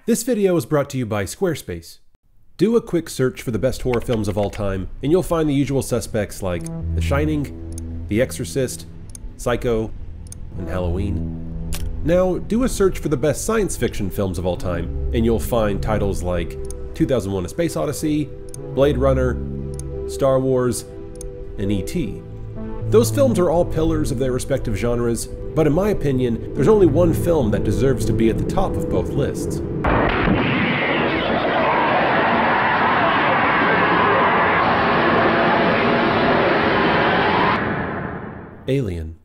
This video is brought to you by Squarespace. Do a quick search for the best horror films of all time, and you'll find the usual suspects like The Shining, The Exorcist, Psycho, and Halloween. Now, do a search for the best science fiction films of all time, and you'll find titles like 2001: A Space Odyssey, Blade Runner, Star Wars, and E.T. Those films are all pillars of their respective genres, but in my opinion, there's only one film that deserves to be at the top of both lists. Alien.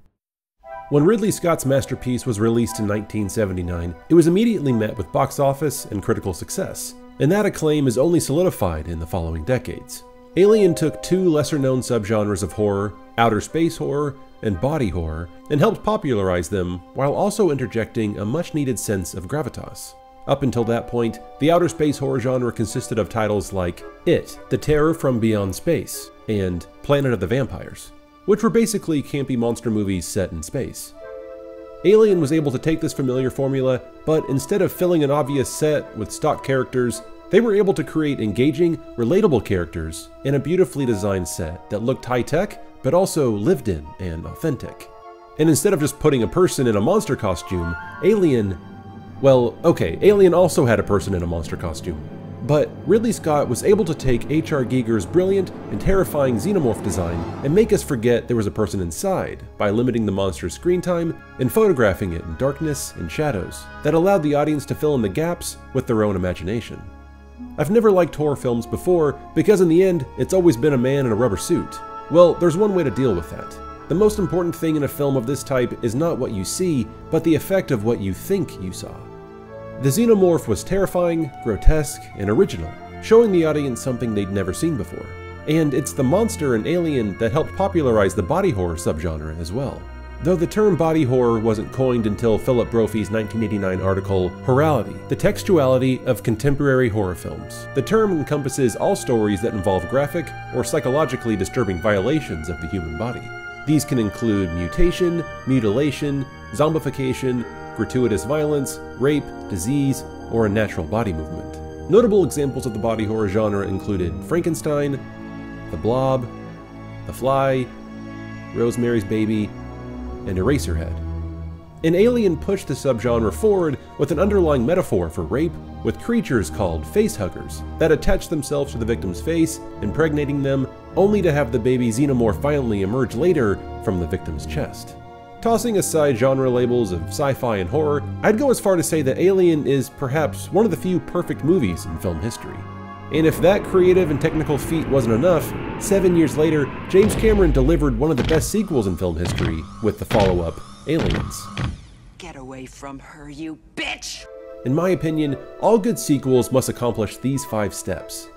When Ridley Scott's masterpiece was released in 1979, it was immediately met with box office and critical success, and that acclaim is only solidified in the following decades. Alien took two lesser-known subgenres of horror, outer space horror and body horror, and helped popularize them while also interjecting a much-needed sense of gravitas. Up until that point, the outer space horror genre consisted of titles like It, The Terror from Beyond Space, and Planet of the Vampires, which were basically campy monster movies set in space. Alien was able to take this familiar formula, but instead of filling an obvious set with stock characters, they were able to create engaging, relatable characters in a beautifully designed set that looked high-tech, but also lived in and authentic. And instead of just putting a person in a monster costume, Alien also had a person in a monster costume. But Ridley Scott was able to take H.R. Giger's brilliant and terrifying xenomorph design and make us forget there was a person inside by limiting the monster's screen time and photographing it in darkness and shadows that allowed the audience to fill in the gaps with their own imagination. I've never liked horror films before because in the end, it's always been a man in a rubber suit. Well, there's one way to deal with that. The most important thing in a film of this type is not what you see, but the effect of what you think you saw. The xenomorph was terrifying, grotesque, and original, showing the audience something they'd never seen before. And it's the monster in Alien that helped popularize the body horror subgenre as well. Though the term body horror wasn't coined until Philip Brophy's 1989 article, Horrality, the textuality of contemporary horror films. The term encompasses all stories that involve graphic or psychologically disturbing violations of the human body. These can include mutation, mutilation, zombification, gratuitous violence, rape, disease, or unnatural body movement. Notable examples of the body horror genre included Frankenstein, The Blob, The Fly, Rosemary's Baby, and Eraserhead. And Alien pushed the subgenre forward with an underlying metaphor for rape, with creatures called facehuggers that attach themselves to the victim's face, impregnating them, only to have the baby xenomorph violently emerge later from the victim's chest. Tossing aside genre labels of sci-fi and horror, I'd go as far to say that Alien is perhaps one of the few perfect movies in film history. And if that creative and technical feat wasn't enough, 7 years later, James Cameron delivered one of the best sequels in film history with the follow-up, Aliens. Get away from her, you bitch! In my opinion, all good sequels must accomplish these 5 steps.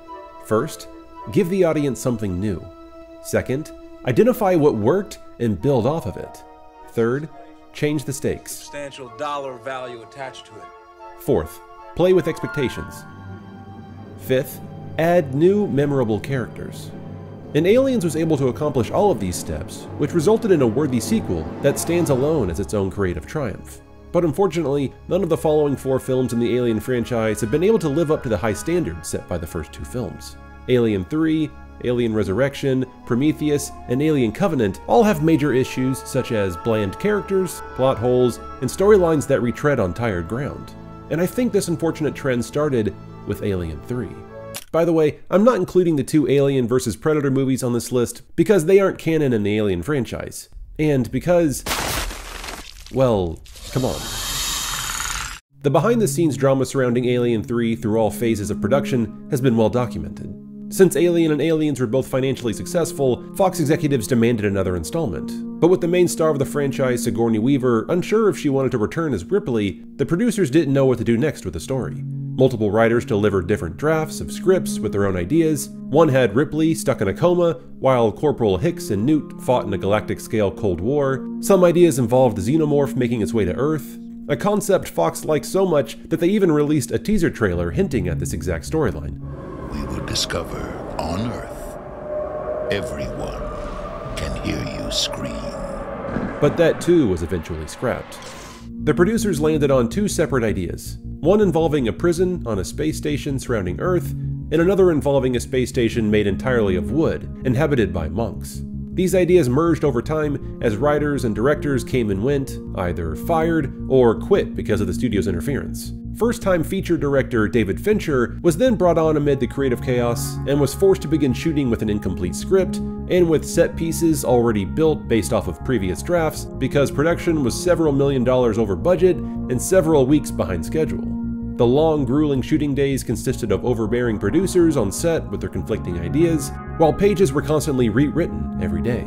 First, give the audience something new. Second, identify what worked and build off of it. Third, change the stakes. Substantial dollar value attached to it. Fourth, play with expectations. Fifth, add new memorable characters. And Aliens was able to accomplish all of these steps, which resulted in a worthy sequel that stands alone as its own creative triumph. But unfortunately, none of the following 4 films in the Alien franchise have been able to live up to the high standards set by the first 2 films. Alien 3, Alien Resurrection, Prometheus, and Alien Covenant all have major issues such as bland characters, plot holes, and storylines that retread on tired ground. And I think this unfortunate trend started with Alien 3. By the way, I'm not including the 2 Alien vs. Predator movies on this list because they aren't canon in the Alien franchise. And because, well, come on. The behind-the-scenes drama surrounding Alien 3 through all phases of production has been well documented. Since Alien and Aliens were both financially successful, Fox executives demanded another installment. But with the main star of the franchise, Sigourney Weaver, unsure if she wanted to return as Ripley, the producers didn't know what to do next with the story. Multiple writers delivered different drafts of scripts with their own ideas. One had Ripley stuck in a coma, while Corporal Hicks and Newt fought in a galactic-scale Cold War. Some ideas involved the xenomorph making its way to Earth, a concept Fox liked so much that they even released a teaser trailer hinting at this exact storyline. We will discover on Earth, everyone can hear you scream. But that too was eventually scrapped. The producers landed on two separate ideas, one involving a prison on a space station surrounding Earth, and another involving a space station made entirely of wood, inhabited by monks. These ideas merged over time as writers and directors came and went, either fired or quit because of the studio's interference. First-time feature director David Fincher was then brought on amid the creative chaos and was forced to begin shooting with an incomplete script and with set pieces already built based off of previous drafts because production was several $million over budget and several weeks behind schedule. The long, grueling shooting days consisted of overbearing producers on set with their conflicting ideas, while pages were constantly rewritten every day.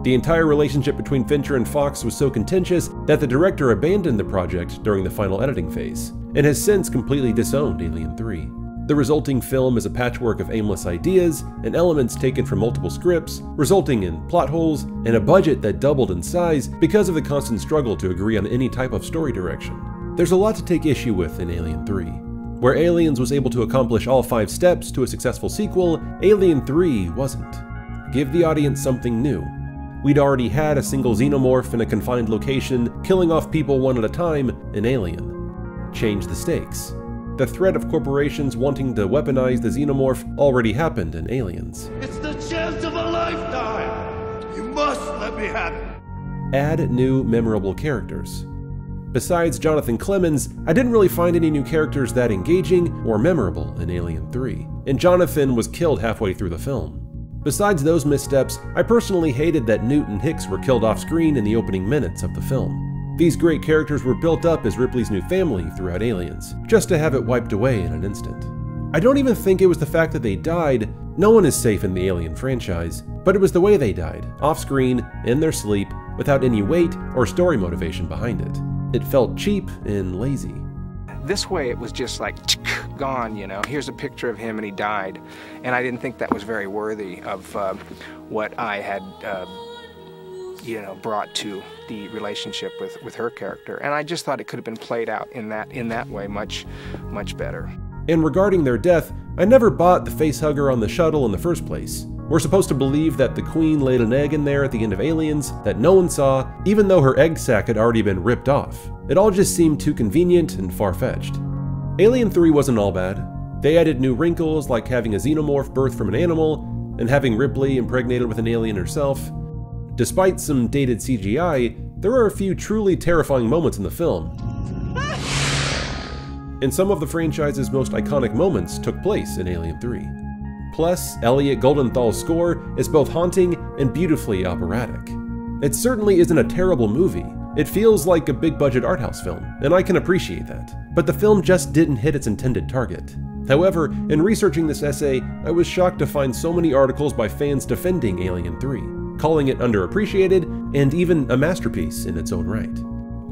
The entire relationship between Fincher and Fox was so contentious that the director abandoned the project during the final editing phase, and has since completely disowned Alien 3. The resulting film is a patchwork of aimless ideas and elements taken from multiple scripts, resulting in plot holes and a budget that doubled in size because of the constant struggle to agree on any type of story direction. There's a lot to take issue with in Alien 3. Where Aliens was able to accomplish all 5 steps to a successful sequel, Alien 3 wasn't. Give the audience something new. We'd already had a single xenomorph in a confined location, killing off people one at a time in Alien. Change the stakes. The threat of corporations wanting to weaponize the xenomorph already happened in Aliens. It's the chance of a lifetime! You must let me have it! Add new, memorable characters. Besides Jonathan Clemens, I didn't really find any new characters that engaging or memorable in Alien 3, and Jonathan was killed halfway through the film. Besides those missteps, I personally hated that Newt and Hicks were killed off screen in the opening minutes of the film. These great characters were built up as Ripley's new family throughout Aliens, just to have it wiped away in an instant. I don't even think it was the fact that they died. No one is safe in the Alien franchise, but it was the way they died, off-screen, in their sleep, without any weight or story motivation behind it. It felt cheap and lazy. This way it was just like, gone, you know. Here's a picture of him and he died. And I didn't think that was very worthy of what I had, brought to the relationship with her character. And I just thought it could have been played out in that way much better. And regarding their death, I never bought the facehugger on the shuttle in the first place. We're supposed to believe that the Queen laid an egg in there at the end of Aliens that no one saw, even though her egg sac had already been ripped off. It all just seemed too convenient and far-fetched. Alien 3 wasn't all bad. They added new wrinkles like having a xenomorph birth from an animal and having Ripley impregnated with an alien herself. Despite some dated CGI, there are a few truly terrifying moments in the film. And some of the franchise's most iconic moments took place in Alien 3. Plus, Elliot Goldenthal's score is both haunting and beautifully operatic. It certainly isn't a terrible movie. It feels like a big-budget art house film, and I can appreciate that. But the film just didn't hit its intended target. However, in researching this essay, I was shocked to find so many articles by fans defending Alien 3, calling it underappreciated and even a masterpiece in its own right.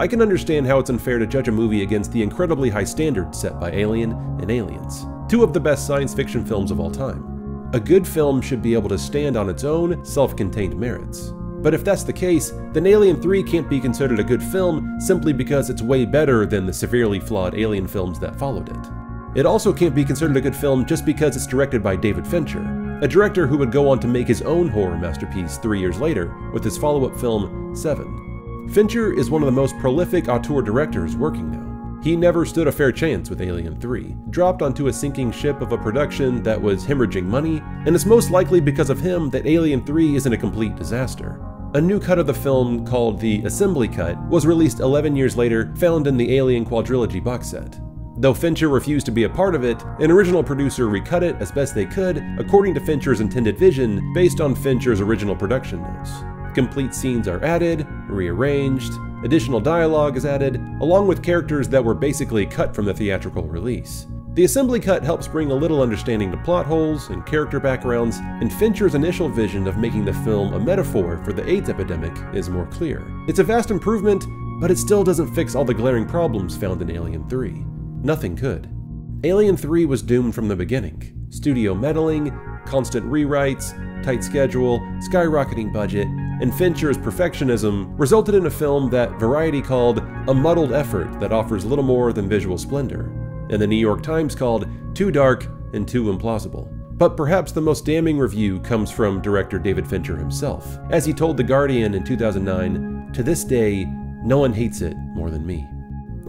I can understand how it's unfair to judge a movie against the incredibly high standards set by Alien and Aliens, two of the best science fiction films of all time. A good film should be able to stand on its own, self-contained merits. But if that's the case, then Alien 3 can't be considered a good film simply because it's way better than the severely flawed Alien films that followed it. It also can't be considered a good film just because it's directed by David Fincher, a director who would go on to make his own horror masterpiece 3 years later with his follow-up film, Seven. Fincher is one of the most prolific auteur directors working now. He never stood a fair chance with Alien 3, dropped onto a sinking ship of a production that was hemorrhaging money, and it's most likely because of him that Alien 3 isn't a complete disaster. A new cut of the film, called the Assembly Cut, was released 11 years later, found in the Alien Quadrilogy box set. Though Fincher refused to be a part of it, an original producer recut it as best they could, according to Fincher's intended vision, based on Fincher's original production notes. Complete scenes are added, rearranged, additional dialogue is added, along with characters that were basically cut from the theatrical release. The Assembly Cut helps bring a little understanding to plot holes and character backgrounds, and Fincher's initial vision of making the film a metaphor for the AIDS epidemic is more clear. It's a vast improvement, but it still doesn't fix all the glaring problems found in Alien 3. Nothing could. Alien 3 was doomed from the beginning. Studio meddling, constant rewrites, tight schedule, skyrocketing budget, and Fincher's perfectionism resulted in a film that Variety called a muddled effort that offers little more than visual splendor, and the New York Times called too dark and too implausible. But perhaps the most damning review comes from director David Fincher himself, as he told The Guardian in 2009, "To this day, no one hates it more than me."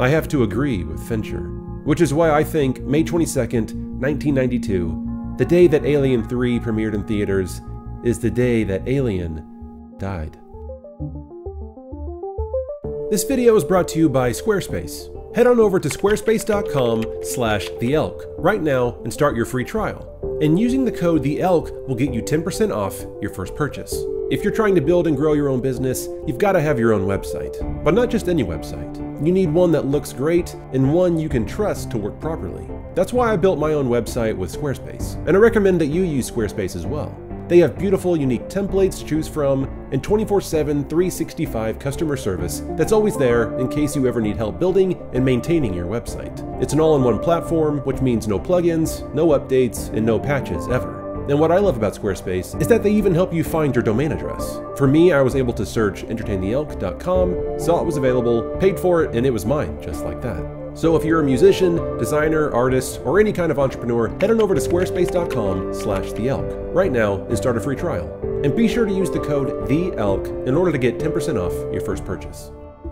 I have to agree with Fincher. Which is why I think May 22nd, 1992, the day that Alien 3 premiered in theaters, is the day that Alien died. This video is brought to you by Squarespace. Head on over to squarespace.com/theelk right now and start your free trial. And using the code THEELK will get you 10% off your first purchase. If you're trying to build and grow your own business, you've got to have your own website. But not just any website. You need one that looks great and one you can trust to work properly. That's why I built my own website with Squarespace, and I recommend that you use Squarespace as well. They have beautiful, unique templates to choose from, and 24/7, 365 customer service that's always there in case you ever need help building and maintaining your website. It's an all-in-one platform, which means no plugins, no updates, and no patches ever. And what I love about Squarespace is that they even help you find your domain address. For me, I was able to search entertaintheelk.com, saw it was available, paid for it, and it was mine, just like that. So if you're a musician, designer, artist, or any kind of entrepreneur, head on over to squarespace.com/theelk right now and start a free trial. And be sure to use the code THEELK in order to get 10% off your first purchase.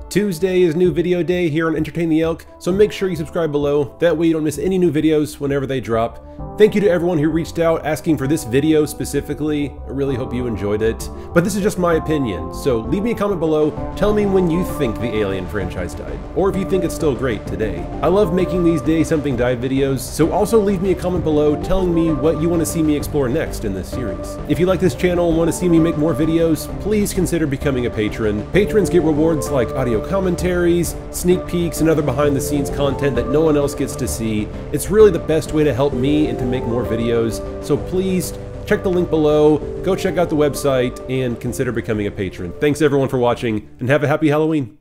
Tuesday is new video day here on Entertain the Elk, so make sure you subscribe below, that way you don't miss any new videos whenever they drop. Thank you to everyone who reached out asking for this video specifically. I really hope you enjoyed it, but this is just my opinion, so leave me a comment below, tell me when you think the Alien franchise died, or if you think it's still great today. I love making these Day Something Died videos, so also leave me a comment below telling me what you want to see me explore next in this series. If you like this channel and want to see me make more videos, please consider becoming a patron. Patrons get rewards like audio commentaries, sneak peeks, and other behind-the-scenes content that no one else gets to see. It's really the best way to help me and to make more videos, so please check the link below, go check out the website, and consider becoming a patron. Thanks everyone for watching, and have a happy Halloween!